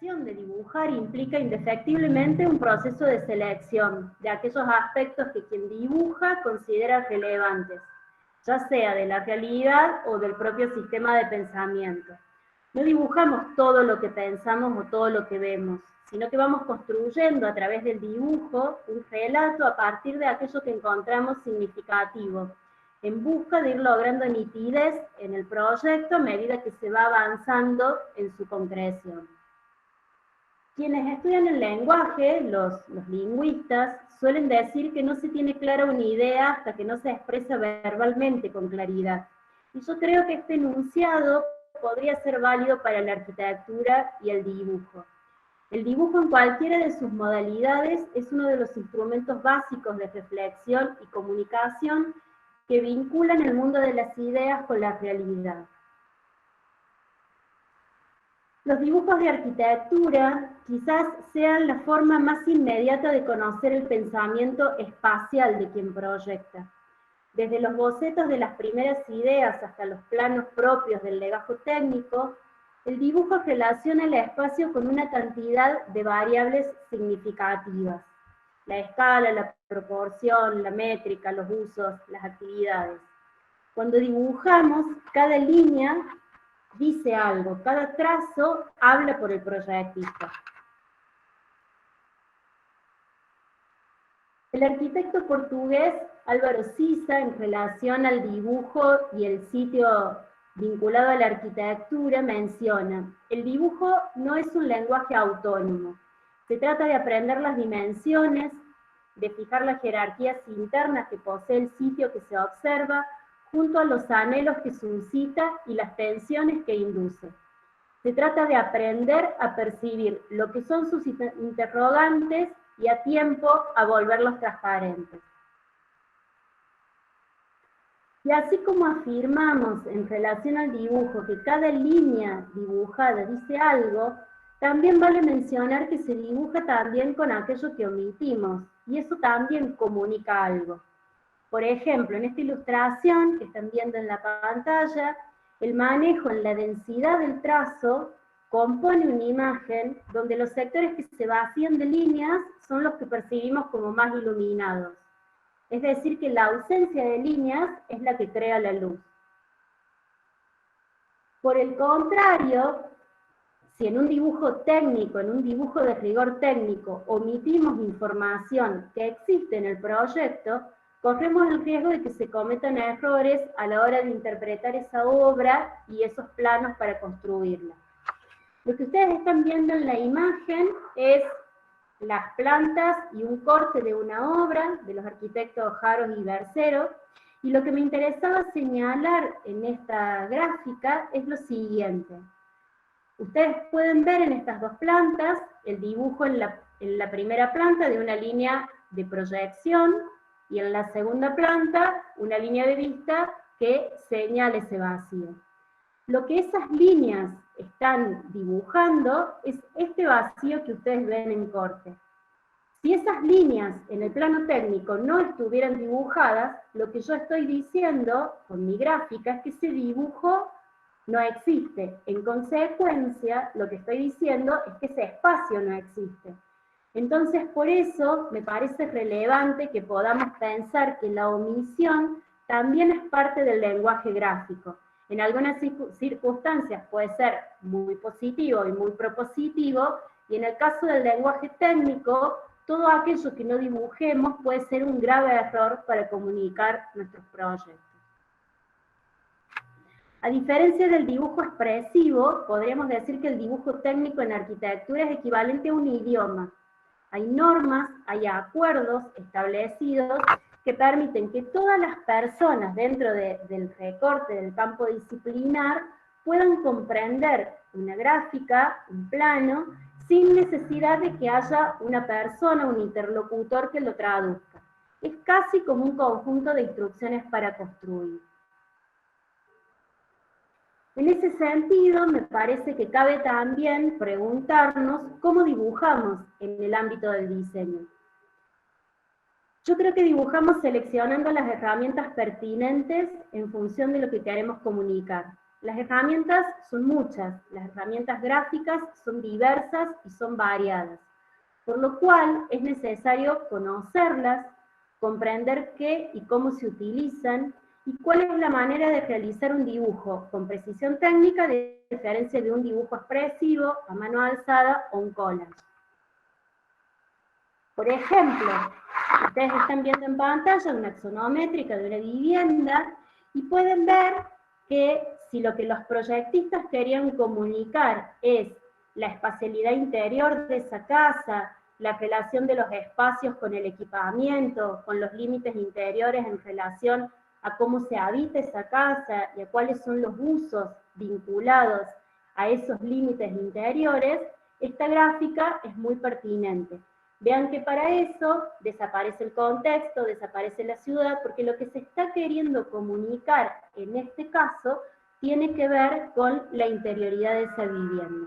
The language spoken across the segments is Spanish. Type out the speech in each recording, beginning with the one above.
acción de dibujar implica indefectiblemente un proceso de selección de aquellos aspectos que quien dibuja considera relevantes, ya sea de la realidad o del propio sistema de pensamiento. No dibujamos todo lo que pensamos o todo lo que vemos, sino que vamos construyendo a través del dibujo un relato a partir de aquello que encontramos significativo, en busca de ir logrando nitidez en el proyecto a medida que se va avanzando en su concreción. Quienes estudian el lenguaje, los lingüistas, suelen decir que no se tiene clara una idea hasta que no se expresa verbalmente con claridad. Y yo creo que este enunciado podría ser válido para la arquitectura y el dibujo. El dibujo en cualquiera de sus modalidades es uno de los instrumentos básicos de reflexión y comunicación que vinculan el mundo de las ideas con la realidad. Los dibujos de arquitectura quizás sean la forma más inmediata de conocer el pensamiento espacial de quien proyecta. Desde los bocetos de las primeras ideas hasta los planos propios del legajo técnico, el dibujo relaciona el espacio con una cantidad de variables significativas. La escala, la proporción, la métrica, los usos, las actividades. Cuando dibujamos, cada línea dice algo, cada trazo habla por el proyectista. El arquitecto portugués Álvaro Siza, en relación al dibujo y el sitio vinculado a la arquitectura, menciona: el dibujo no es un lenguaje autónomo. Se trata de aprender las dimensiones, de fijar las jerarquías internas que posee el sitio que se observa, junto a los anhelos que suscita y las tensiones que induce. Se trata de aprender a percibir lo que son sus interrogantes y a tiempo a volverlos transparentes. Y así como afirmamos en relación al dibujo que cada línea dibujada dice algo, también vale mencionar que se dibuja también con aquello que omitimos, y eso también comunica algo. Por ejemplo, en esta ilustración que están viendo en la pantalla, el manejo en la densidad del trazo compone una imagen donde los sectores que se vacían de líneas son los que percibimos como más iluminados. Es decir, que la ausencia de líneas es la que crea la luz. Por el contrario, si en un dibujo técnico, en un dibujo de rigor técnico, omitimos información que existe en el proyecto, corremos el riesgo de que se cometan errores a la hora de interpretar esa obra y esos planos para construirla. Lo que ustedes están viendo en la imagen es las plantas y un corte de una obra de los arquitectos Jaros y Bercero, y lo que me interesaba señalar en esta gráfica es lo siguiente. Ustedes pueden ver en estas dos plantas el dibujo en la primera planta de una línea de proyección y en la segunda planta una línea de vista que señala ese vacío. Lo que esas líneas están dibujando es este vacío que ustedes ven en corte. Si esas líneas en el plano técnico no estuvieran dibujadas, lo que yo estoy diciendo con mi gráfica es que ese dibujo no existe. En consecuencia, lo que estoy diciendo es que ese espacio no existe. Entonces, por eso me parece relevante que podamos pensar que la omisión también es parte del lenguaje gráfico. En algunas circunstancias puede ser muy positivo y muy propositivo, y en el caso del lenguaje técnico, todo aquello que no dibujemos puede ser un grave error para comunicar nuestros proyectos. A diferencia del dibujo expresivo, podríamos decir que el dibujo técnico en arquitectura es equivalente a un idioma. Hay normas, hay acuerdos establecidos que permiten que todas las personas dentro del recorte del campo disciplinar puedan comprender una gráfica, un plano, sin necesidad de que haya una persona, un interlocutor que lo traduzca. Es casi como un conjunto de instrucciones para construir. En ese sentido, me parece que cabe también preguntarnos cómo dibujamos en el ámbito del diseño. Yo creo que dibujamos seleccionando las herramientas pertinentes en función de lo que queremos comunicar. Las herramientas son muchas, las herramientas gráficas son diversas y son variadas, por lo cual es necesario conocerlas, comprender qué y cómo se utilizan, y cuál es la manera de realizar un dibujo con precisión técnica, de diferencia de un dibujo expresivo, a mano alzada o un collage. Por ejemplo, ustedes están viendo en pantalla una axonométrica de una vivienda y pueden ver que si lo que los proyectistas querían comunicar es la espacialidad interior de esa casa, la relación de los espacios con el equipamiento, con los límites interiores en relación a cómo se habita esa casa y a cuáles son los usos vinculados a esos límites interiores, esta gráfica es muy pertinente. Vean que para eso desaparece el contexto, desaparece la ciudad, porque lo que se está queriendo comunicar en este caso tiene que ver con la interioridad de esa vivienda.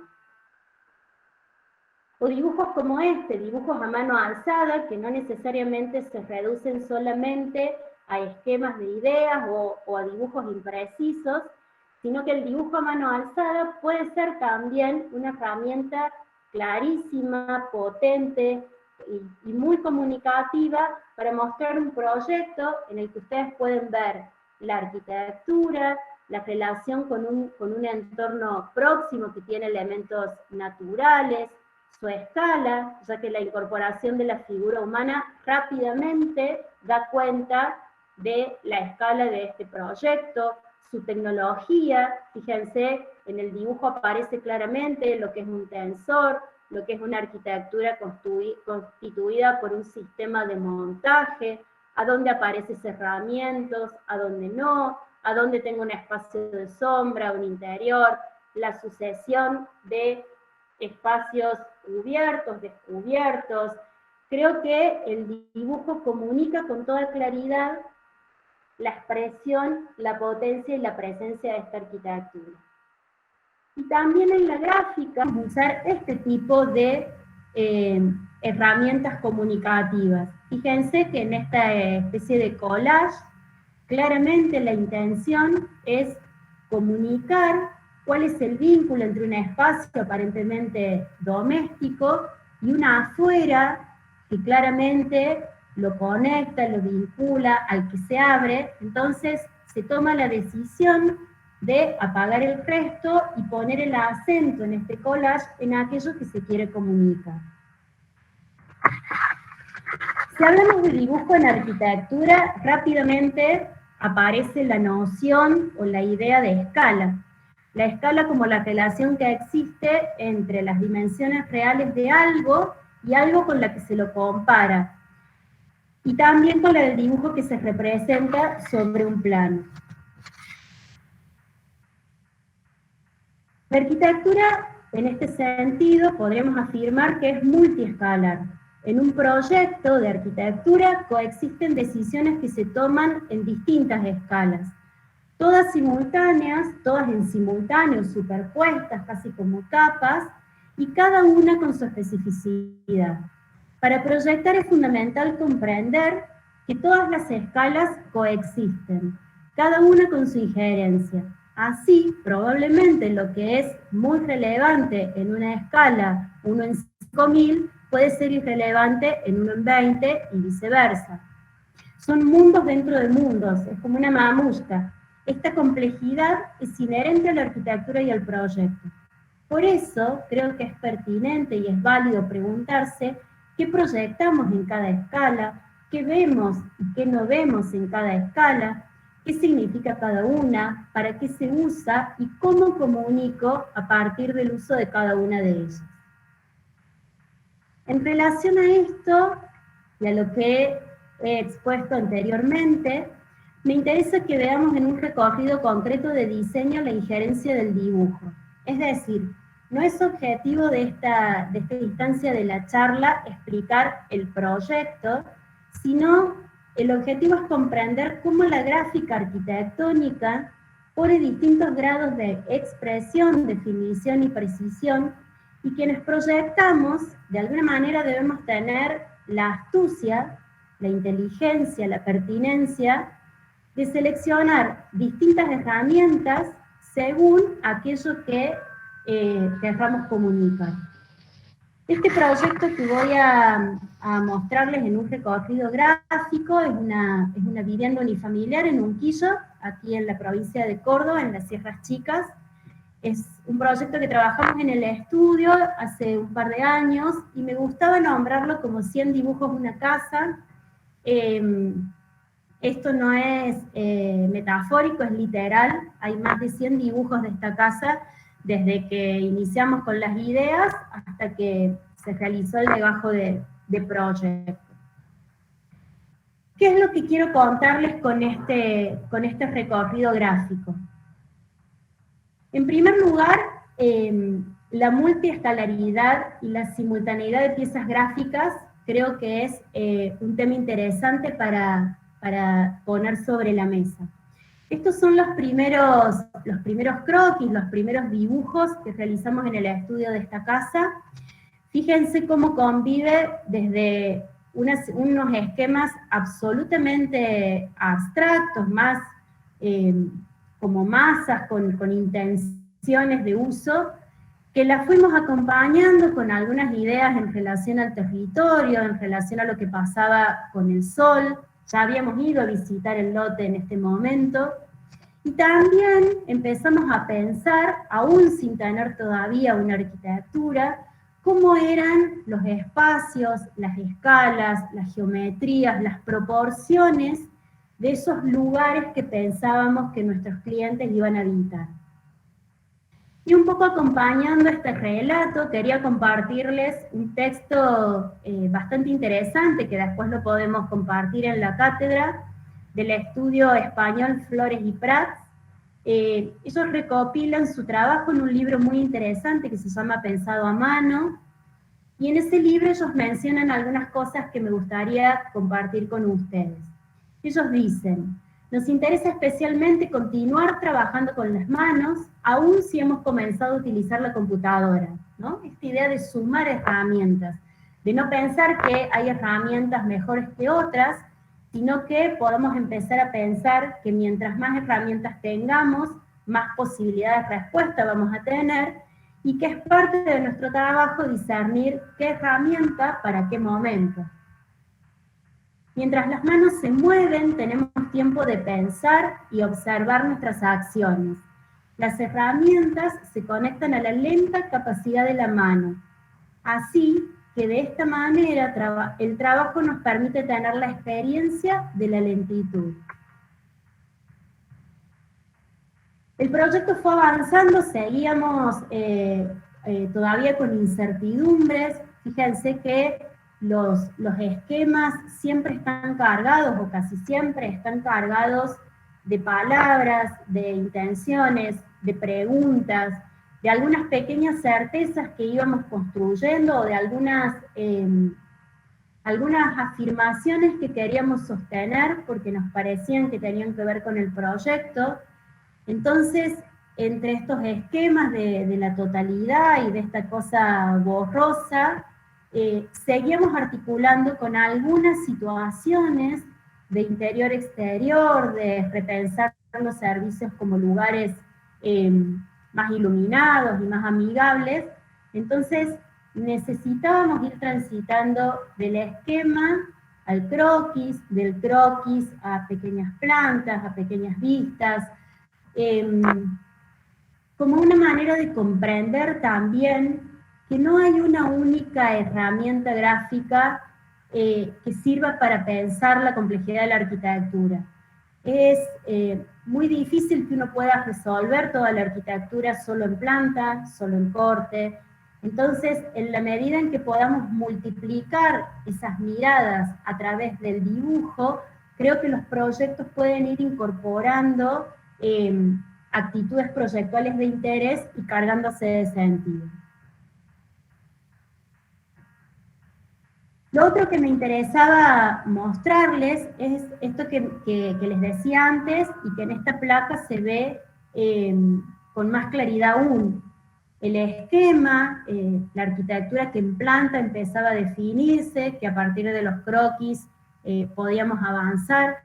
O dibujos como este, dibujos a mano alzada, que no necesariamente se reducen solamente a esquemas de ideas o a dibujos imprecisos, sino que el dibujo a mano alzada puede ser también una herramienta clarísima, potente y muy comunicativa para mostrar un proyecto en el que ustedes pueden ver la arquitectura, la relación con un entorno próximo que tiene elementos naturales, su escala, ya que la incorporación de la figura humana rápidamente da cuenta de la escala de este proyecto, su tecnología. Fíjense, en el dibujo aparece claramente lo que es un tensor, lo que es una arquitectura constituida por un sistema de montaje, a dónde aparecen cerramientos, a dónde no, a dónde tengo un espacio de sombra, un interior, la sucesión de espacios cubiertos, descubiertos. Creo que el dibujo comunica con toda claridad la expresión, la potencia y la presencia de esta arquitectura. Y también en la gráfica vamos a usar este tipo de herramientas comunicativas. Fíjense que en esta especie de collage, claramente la intención es comunicar cuál es el vínculo entre un espacio aparentemente doméstico y una afuera que claramente lo conecta, lo vincula, al que se abre. Entonces se toma la decisión de apagar el resto y poner el acento en este collage en aquello que se quiere comunicar. Si hablamos de dibujo en arquitectura, rápidamente aparece la noción o la idea de escala. La escala como la relación que existe entre las dimensiones reales de algo y algo con la que se lo compara. Y también con la del dibujo que se representa sobre un plano. La arquitectura, en este sentido, podríamos afirmar que es multiescalar. En un proyecto de arquitectura coexisten decisiones que se toman en distintas escalas, todas simultáneas, todas en simultáneo, superpuestas, casi como capas, y cada una con su especificidad. Para proyectar es fundamental comprender que todas las escalas coexisten, cada una con su injerencia. Así, probablemente lo que es muy relevante en una escala 1 en 5000 puede ser irrelevante en 1 en 20 y viceversa. Son mundos dentro de mundos, es como una mamushka. Esta complejidad es inherente a la arquitectura y al proyecto. Por eso creo que es pertinente y es válido preguntarse qué proyectamos en cada escala, qué vemos y qué no vemos en cada escala, qué significa cada una, para qué se usa y cómo comunico a partir del uso de cada una de ellas. En relación a esto y a lo que he expuesto anteriormente, me interesa que veamos en un recorrido concreto de diseño la injerencia del dibujo. Es decir, no es objetivo de esta instancia de la charla explicar el proyecto, sino el objetivo es comprender cómo la gráfica arquitectónica pone distintos grados de expresión, definición y precisión, y quienes proyectamos, de alguna manera debemos tener la astucia, la inteligencia, la pertinencia, de seleccionar distintas herramientas según aquello que querramos comunicar. Este proyecto que voy a mostrarles en un recorrido gráfico es una vivienda unifamiliar en Unquillo, aquí en la provincia de Córdoba, en las Sierras Chicas. Es un proyecto que trabajamos en el estudio hace un par de años y me gustaba nombrarlo como 100 dibujos de una casa. Esto no es metafórico, es literal. Hay más de 100 dibujos de esta casa desde que iniciamos con las ideas hasta que se realizó el trabajo de proyecto. ¿Qué es lo que quiero contarles con este recorrido gráfico? En primer lugar, la multiescalaridad y la simultaneidad de piezas gráficas creo que es un tema interesante para poner sobre la mesa. Estos son los primeros croquis, los primeros dibujos que realizamos en el estudio de esta casa. Fíjense cómo convive desde unos esquemas absolutamente abstractos, más como masas con intenciones de uso, que las fuimos acompañando con algunas ideas en relación al territorio, en relación a lo que pasaba con el sol. Ya habíamos ido a visitar el lote en este momento, y también empezamos a pensar, aún sin tener todavía una arquitectura, cómo eran los espacios, las escalas, las geometrías, las proporciones de esos lugares que pensábamos que nuestros clientes iban a habitar. Y un poco acompañando este relato, quería compartirles un texto bastante interesante, que después lo podemos compartir en la cátedra, del estudio español Flores y Prats. Ellos recopilan su trabajo en un libro muy interesante que se llama Pensado a Mano, y en ese libro ellos mencionan algunas cosas que me gustaría compartir con ustedes. Ellos dicen: nos interesa especialmente continuar trabajando con las manos, aun si hemos comenzado a utilizar la computadora, ¿no? Esta idea de sumar herramientas, de no pensar que hay herramientas mejores que otras, sino que podemos empezar a pensar que mientras más herramientas tengamos, más posibilidades de respuesta vamos a tener, y que es parte de nuestro trabajo discernir qué herramienta para qué momento. Mientras las manos se mueven, tenemos tiempo de pensar y observar nuestras acciones. Las herramientas se conectan a la lenta capacidad de la mano. Así que de esta manera el trabajo nos permite tener la experiencia de la lentitud. El proyecto fue avanzando, seguíamos todavía con incertidumbres. Fíjense que los esquemas siempre están cargados, o casi siempre están cargados de palabras, de intenciones, de preguntas, de algunas pequeñas certezas que íbamos construyendo, o de algunas afirmaciones que queríamos sostener porque nos parecían que tenían que ver con el proyecto. Entonces, entre estos esquemas de la totalidad y de esta cosa borrosa, seguíamos articulando con algunas situaciones de interior-exterior, de repensar los servicios como lugares más iluminados y más amigables. Entonces necesitábamos ir transitando del esquema al croquis, del croquis a pequeñas plantas, a pequeñas vistas, como una manera de comprender también que no hay una única herramienta gráfica que sirva para pensar la complejidad de la arquitectura. Es muy difícil que uno pueda resolver toda la arquitectura solo en planta, solo en corte. Entonces, en la medida en que podamos multiplicar esas miradas a través del dibujo, creo que los proyectos pueden ir incorporando actitudes proyectuales de interés y cargándose de sentido. Lo otro que me interesaba mostrarles es esto que les decía antes, y que en esta placa se ve con más claridad aún. El esquema, la arquitectura que en planta empezaba a definirse, que a partir de los croquis podíamos avanzar,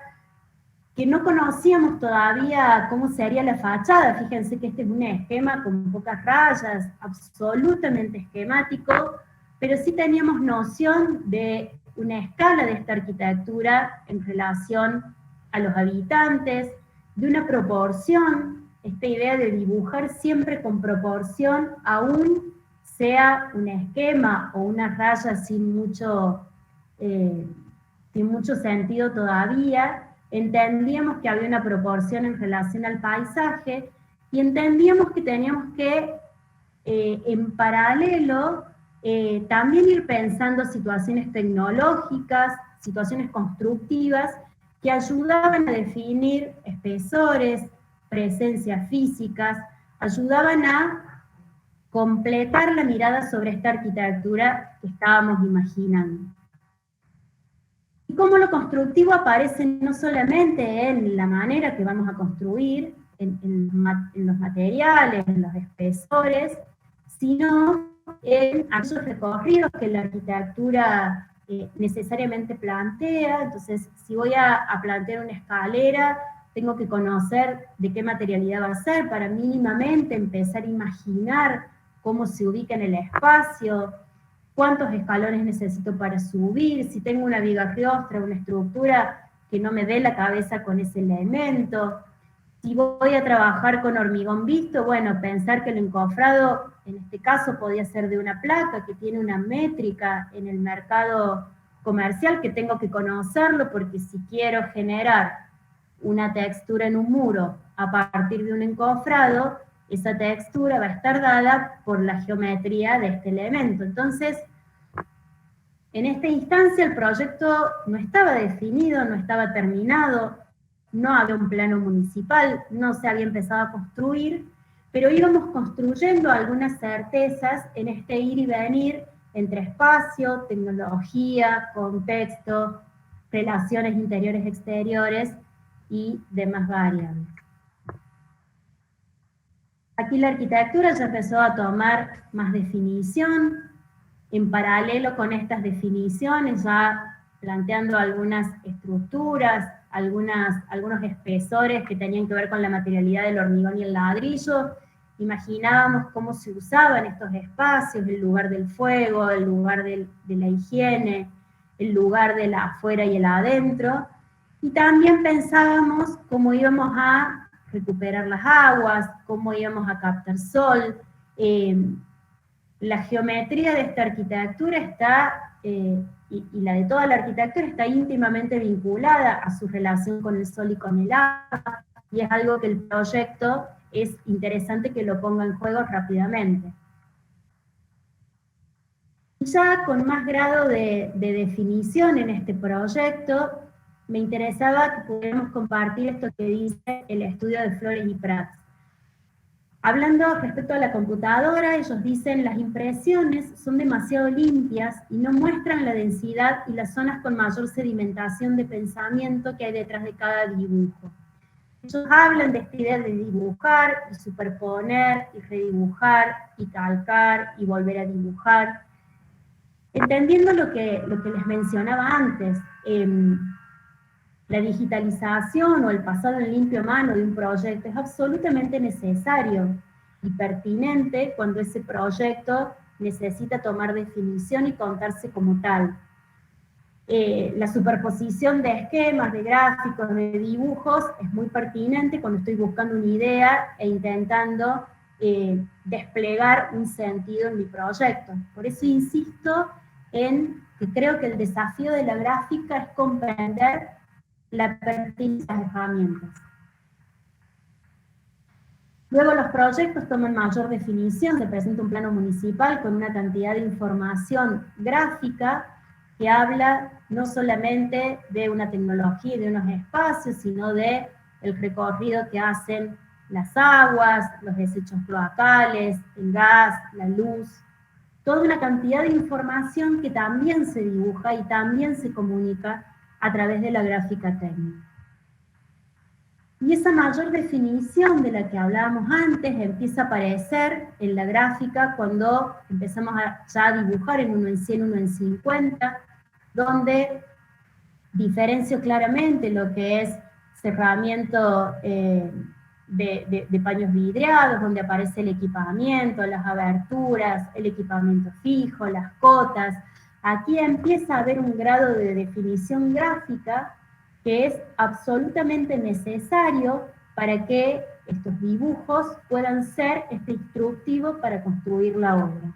que no conocíamos todavía cómo se haría la fachada. Fíjense que este es un esquema con pocas rayas, absolutamente esquemático, pero sí teníamos noción de una escala de esta arquitectura en relación a los habitantes, de una proporción, esta idea de dibujar siempre con proporción, aún sea un esquema o una raya sin mucho sentido todavía. Entendíamos que había una proporción en relación al paisaje y entendíamos que teníamos que, en paralelo, también ir pensando situaciones tecnológicas, situaciones constructivas, que ayudaban a definir espesores, presencias físicas, ayudaban a completar la mirada sobre esta arquitectura que estábamos imaginando. Y cómo lo constructivo aparece no solamente en la manera que vamos a construir, en los materiales, en los espesores, sino en aquellos recorridos que la arquitectura necesariamente plantea. Entonces, si voy a plantear una escalera, tengo que conocer de qué materialidad va a ser para mínimamente empezar a imaginar cómo se ubica en el espacio, cuántos escalones necesito para subir, si tengo una viga riostra, una estructura que no me dé la cabeza con ese elemento. Si voy a trabajar con hormigón visto, bueno, pensar que el encofrado, en este caso, podía ser de una placa que tiene una métrica en el mercado comercial, que tengo que conocerlo, porque si quiero generar una textura en un muro a partir de un encofrado, esa textura va a estar dada por la geometría de este elemento. Entonces, en esta instancia el proyecto no estaba definido, no estaba terminado, no había un plano municipal, no se había empezado a construir, pero íbamos construyendo algunas certezas en este ir y venir entre espacio, tecnología, contexto, relaciones interiores-exteriores y demás variables. Aquí la arquitectura ya empezó a tomar más definición. En paralelo con estas definiciones, ya planteando algunas estructuras, algunos espesores que tenían que ver con la materialidad del hormigón y el ladrillo, imaginábamos cómo se usaban estos espacios, el lugar del fuego, el lugar de la higiene, el lugar del afuera y el adentro, y también pensábamos cómo íbamos a recuperar las aguas, cómo íbamos a captar sol. La geometría de esta arquitectura está, y la de toda la arquitectura, está íntimamente vinculada a su relación con el sol y con el agua, y es algo que el proyecto es interesante que lo ponga en juego rápidamente. Ya con más grado de definición en este proyecto, me interesaba que pudiéramos compartir esto que dice el estudio de Flores y Prats. Hablando respecto a la computadora, ellos dicen las impresiones son demasiado limpias y no muestran la densidad y las zonas con mayor sedimentación de pensamiento que hay detrás de cada dibujo. Ellos hablan de esta idea de dibujar y superponer y redibujar y calcar y volver a dibujar. Entendiendo lo que les mencionaba antes, la digitalización o el pasado en limpio a mano de un proyecto es absolutamente necesario y pertinente cuando ese proyecto necesita tomar definición y contarse como tal. La superposición de esquemas, de gráficos, de dibujos es muy pertinente cuando estoy buscando una idea e intentando desplegar un sentido en mi proyecto. Por eso insisto en que creo que el desafío de la gráfica es comprender la pertinencia de las herramientas. Luego los proyectos toman mayor definición, se presenta un plano municipal con una cantidad de información gráfica que habla no solamente de una tecnología y de unos espacios, sino de el recorrido que hacen las aguas, los desechos cloacales, el gas, la luz, toda una cantidad de información que también se dibuja y también se comunica a través de la gráfica técnica. Y esa mayor definición de la que hablábamos antes empieza a aparecer en la gráfica cuando empezamos ya a dibujar en 1 en 100, 1 en 50, donde diferencio claramente lo que es cerramiento de paños vidriados, donde aparece el equipamiento, las aberturas, el equipamiento fijo, las cotas. Aquí empieza a haber un grado de definición gráfica que es absolutamente necesario para que estos dibujos puedan ser instructivo para construir la obra.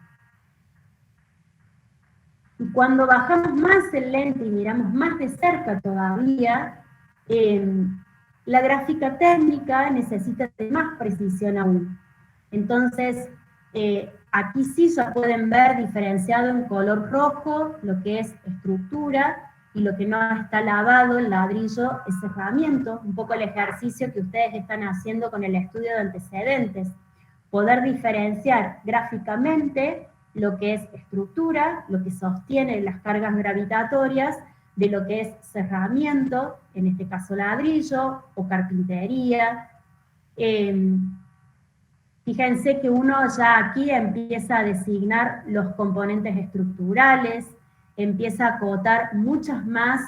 Y cuando bajamos más el lente y miramos más de cerca todavía, la gráfica técnica necesita de más precisión aún. Entonces, aquí sí ya pueden ver diferenciado en color rojo lo que es estructura y lo que no está lavado, el ladrillo, es cerramiento, un poco el ejercicio que ustedes están haciendo con el estudio de antecedentes. Poder diferenciar gráficamente lo que es estructura, lo que sostiene las cargas gravitatorias, de lo que es cerramiento, en este caso ladrillo, o carpintería. Fíjense que uno ya aquí empieza a designar los componentes estructurales, empieza a acotar muchas más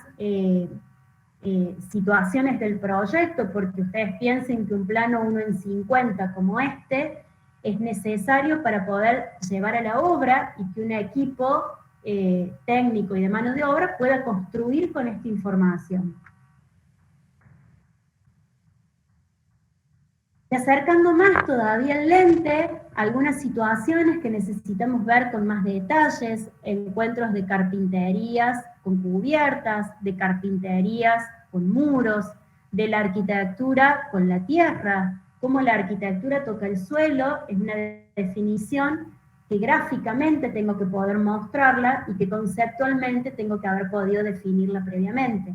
situaciones del proyecto, porque ustedes piensen que un plano 1 en 50 como este es necesario para poder llevar a la obra y que un equipo técnico y de mano de obra pueda construir con esta información. Y acercando más todavía el lente, algunas situaciones que necesitamos ver con más detalles, encuentros de carpinterías con cubiertas, de carpinterías con muros, de la arquitectura con la tierra, cómo la arquitectura toca el suelo, es una definición que gráficamente tengo que poder mostrarla y que conceptualmente tengo que haber podido definirla previamente.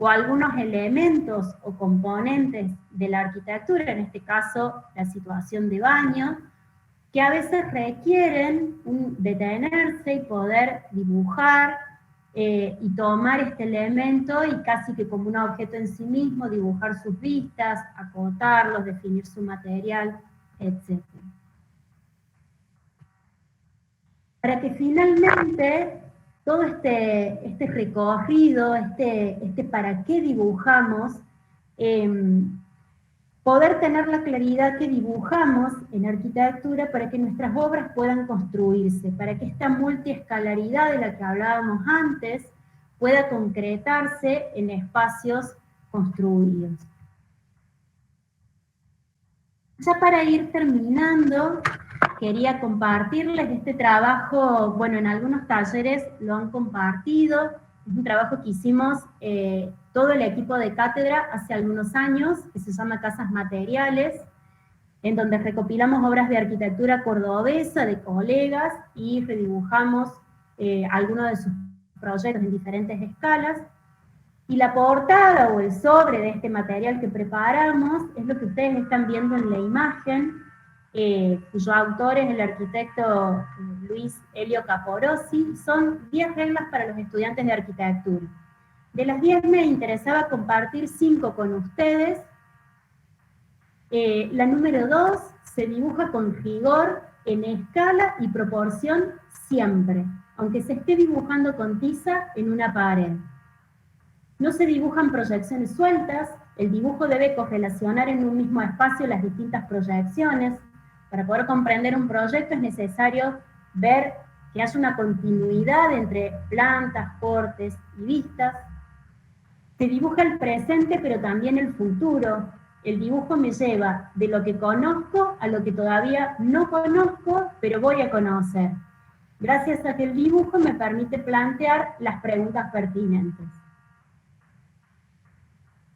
O algunos elementos o componentes de la arquitectura, en este caso la situación de baño, que a veces requieren detenerse y poder dibujar y tomar este elemento y casi que como un objeto en sí mismo, dibujar sus vistas, acotarlos, definir su material, etc. Para que finalmente todo este recorrido, este para qué dibujamos, poder tener la claridad que dibujamos en arquitectura para que nuestras obras puedan construirse, para que esta multiescalaridad de la que hablábamos antes pueda concretarse en espacios construidos. Ya para ir terminando, quería compartirles este trabajo, bueno, en algunos talleres lo han compartido, es un trabajo que hicimos todo el equipo de cátedra hace algunos años, que se llama Casas Materiales, en donde recopilamos obras de arquitectura cordobesa de colegas y redibujamos algunos de sus proyectos en diferentes escalas. Y la portada o el sobre de este material que preparamos es lo que ustedes están viendo en la imagen, cuyo autor es el arquitecto Luis Elio Caporossi. Son 10 reglas para los estudiantes de arquitectura. De las 10 me interesaba compartir 5 con ustedes. La número 2, se dibuja con rigor, en escala y proporción siempre, aunque se esté dibujando con tiza en una pared. No se dibujan proyecciones sueltas, el dibujo debe correlacionar en un mismo espacio las distintas proyecciones. Para poder comprender un proyecto es necesario ver que haya una continuidad entre plantas, cortes y vistas. Se dibuja el presente pero también el futuro. El dibujo me lleva de lo que conozco a lo que todavía no conozco, pero voy a conocer. Gracias a que el dibujo me permite plantear las preguntas pertinentes.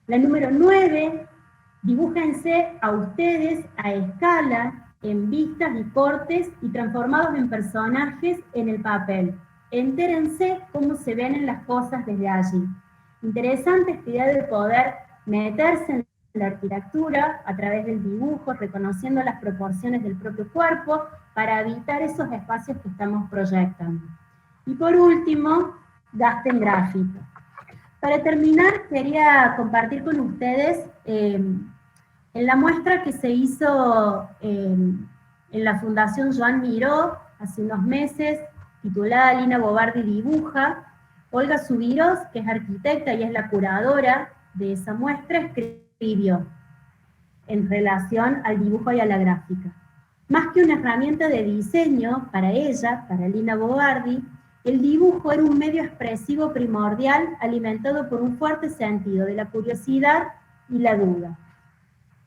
La número 9, dibújense a ustedes a escala, en vistas y cortes y transformados en personajes en el papel. Entérense cómo se ven en las cosas desde allí. Interesante esta idea de poder meterse en la arquitectura a través del dibujo, reconociendo las proporciones del propio cuerpo, para habitar esos espacios que estamos proyectando. Y por último, gasten gráfico. Para terminar, quería compartir con ustedes en la muestra que se hizo en la Fundación Joan Miró hace unos meses, titulada Lina Bobardi dibuja. Olga Subirós, que es arquitecta y es la curadora, de esa muestra escribió en relación al dibujo y a la gráfica. Más que una herramienta de diseño, para ella, para Lina Bobardi, el dibujo era un medio expresivo primordial alimentado por un fuerte sentido de la curiosidad y la duda.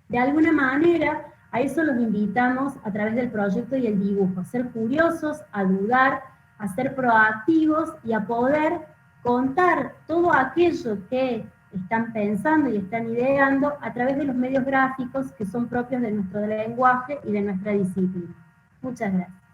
De alguna manera, a eso los invitamos a través del proyecto y el dibujo, a ser curiosos, a dudar, a ser proactivos y a poder contar todo aquello que están pensando y están ideando a través de los medios gráficos que son propios de nuestro lenguaje y de nuestra disciplina. Muchas gracias.